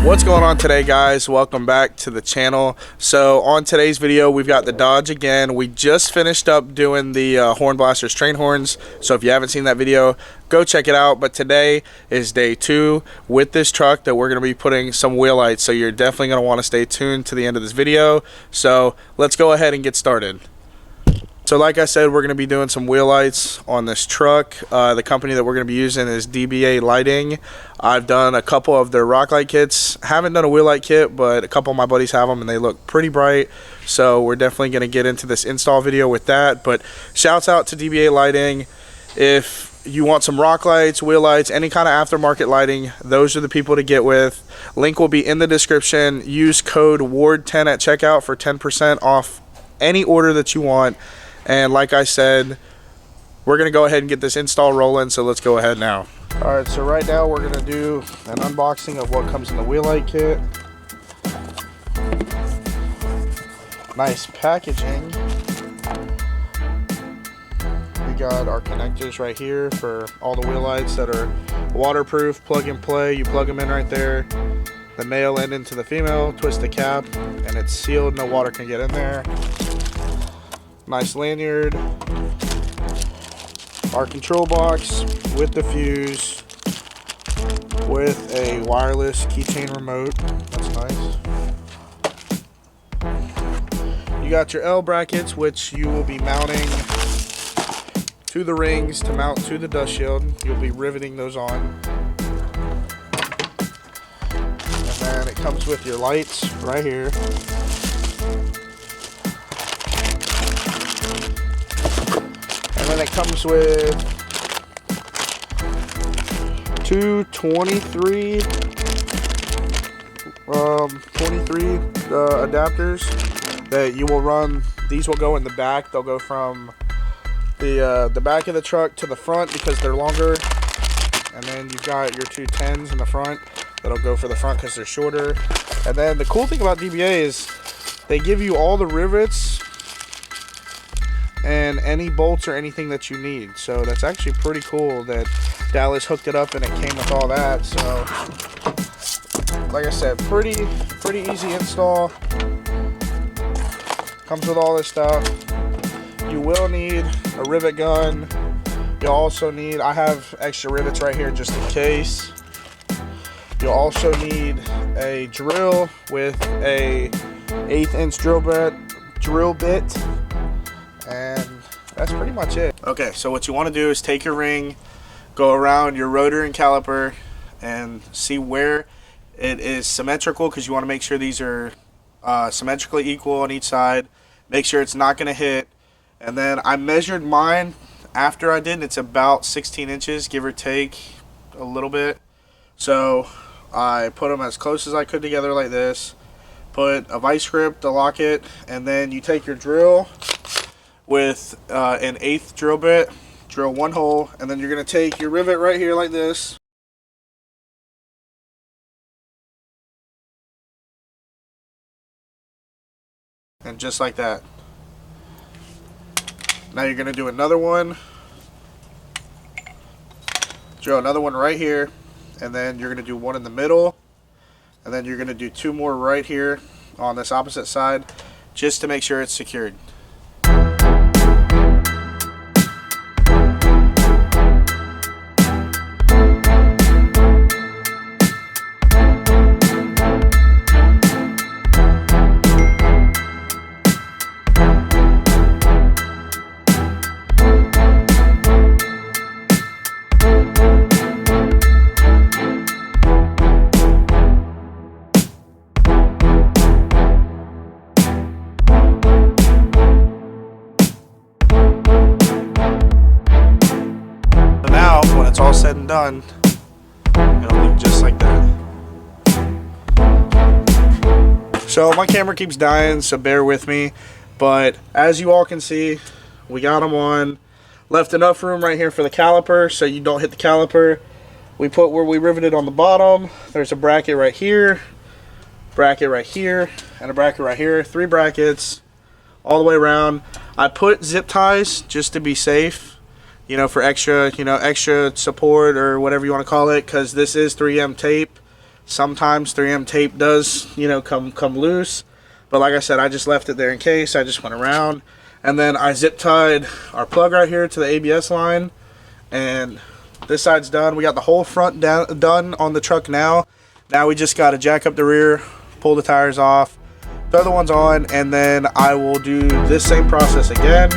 What's going on today, guys? Welcome back to the channel. So on today's video, we've got the Dodge again. We just finished up doing the Horn Blasters train horns, so if you haven't seen that video, go check it out. But today is day 2 with this truck that we're going to be putting some wheel lights, so you're definitely going to want to stay tuned to the end of this video. So let's go ahead and get started. So like I said, we're going to be doing some wheel lights on this truck. The company that we're going to be using is DBA Lighting. I've done a couple of their rock light kits. Haven't done a wheel light kit, but a couple of my buddies have them and they look pretty bright. So we're definitely going to get into this install video with that. But shouts out to DBA Lighting. If you want some rock lights, wheel lights, any kind of aftermarket lighting, those are the people to get with. Link will be in the description. Use code WARD10 at checkout for 10% off any order that you want. And like I said, we're going to go ahead and get this install rolling, so let's go ahead now. Alright, so right now we're going to do an unboxing of what comes in the wheel light kit. Nice packaging. We got our connectors right here for all the wheel lights that are waterproof, plug and play. You plug them in right there. The male end into the female, twist the cap, and it's sealed. No water can get in there. Nice lanyard, our control box with the fuse, with a wireless keychain remote. That's nice. You got your L brackets, which you will be mounting to the rings to mount to the dust shield. You'll be riveting those on. And then it comes with your lights right here. And it comes with two 23 adapters that you will run. These will go in the back. They'll go from the back of the truck to the front because they're longer. And then you've got your two 10s in the front that'll go for the front because they're shorter. And then the cool thing about DBA is they give you all the rivets and any bolts or anything that you need. So that's actually pretty cool that Dallas hooked it up and it came with all that. So like I said, pretty easy install. Comes with all this stuff. You will need a rivet gun. You'll also need, I have extra rivets right here just in case. You'll also need a drill with a 1/8 inch drill bit. And that's pretty much it. Okay, so what you want to do is take your ring, go around your rotor and caliper, and see where it is symmetrical, because you want to make sure these are symmetrically equal on each side. Make sure it's not going to hit. And then I measured mine after I did, and it's about 16 inches, give or take a little bit. So I put them as close as I could together like this. Put a vice grip to lock it, and then you take your drill with an 1/8 drill bit, drill one hole, and then you're going to take your rivet right here like this. And just like that. Now you're going to do another one. Drill another one right here, and then you're going to do one in the middle, and then you're going to do 2 more right here on this opposite side, just to make sure it's secured. It's all said and done, it'll look just like that. So my camera keeps dying, so bear with me, but as you all can see, we got them on. Left enough room right here for the caliper so you don't hit the caliper. We put where we riveted on the bottom. There's a bracket right here, and a bracket right here. 3 brackets all the way around. I put zip ties just to be safe, you know, for extra, extra support or whatever you want to call it, because this is 3M tape. Sometimes 3M tape does, you know, come loose. But like I said, I just left it there in case. I just went around. And then I zip tied our plug right here to the ABS line. And this side's done. We got the whole front done on the truck now. Now we just got to jack up the rear, pull the tires off, throw the ones on, and then I will do this same process again.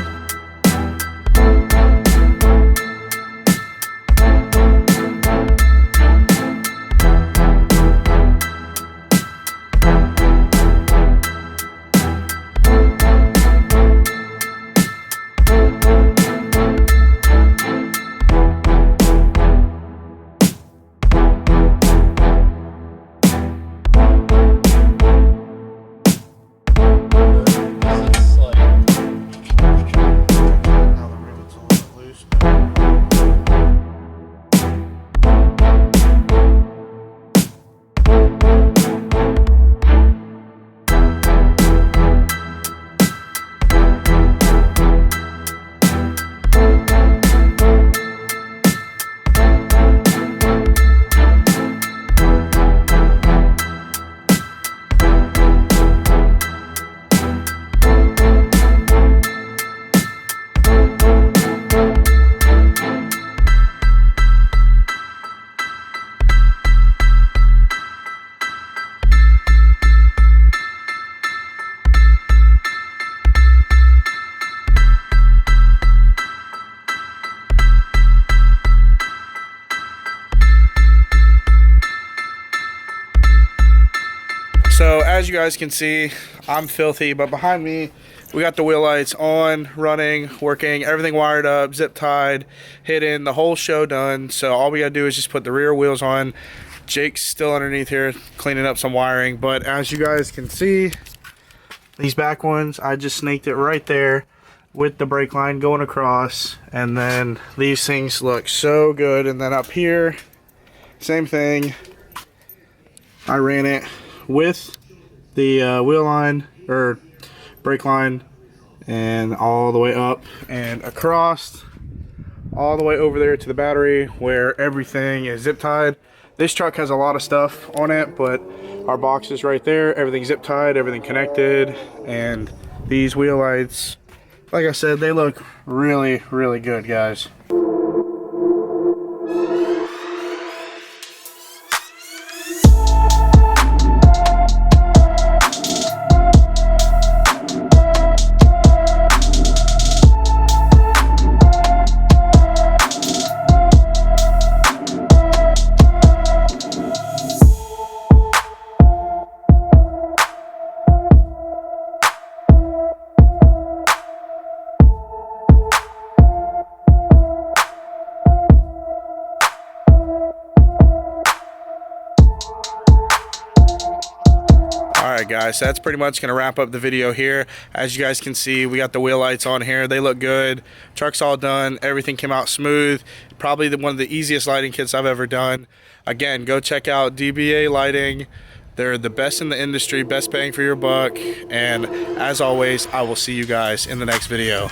So as you guys can see, I'm filthy, but behind me, we got the wheel lights on, running, working, everything wired up, zip tied, hidden, the whole show done. So all we gotta do is just put the rear wheels on. Jake's still underneath here cleaning up some wiring, but as you guys can see, these back ones, I just snaked it right there with the brake line going across, and then these things look so good. And then up here, same thing, I ran it with the wheel line or brake line and all the way up and across, all the way over there to the battery where everything is zip tied. This truck has a lot of stuff on it, but our box is right there, everything zip tied, everything connected. And these wheel lights, like I said, they look really, really good, guys. Alright guys, so that's pretty much going to wrap up the video here. As you guys can see, we got the wheel lights on here. They look good. Truck's all done. Everything came out smooth. Probably one of the easiest lighting kits I've ever done. Again, go check out DBA Lighting. They're the best in the industry, best bang for your buck. And as always, I will see you guys in the next video.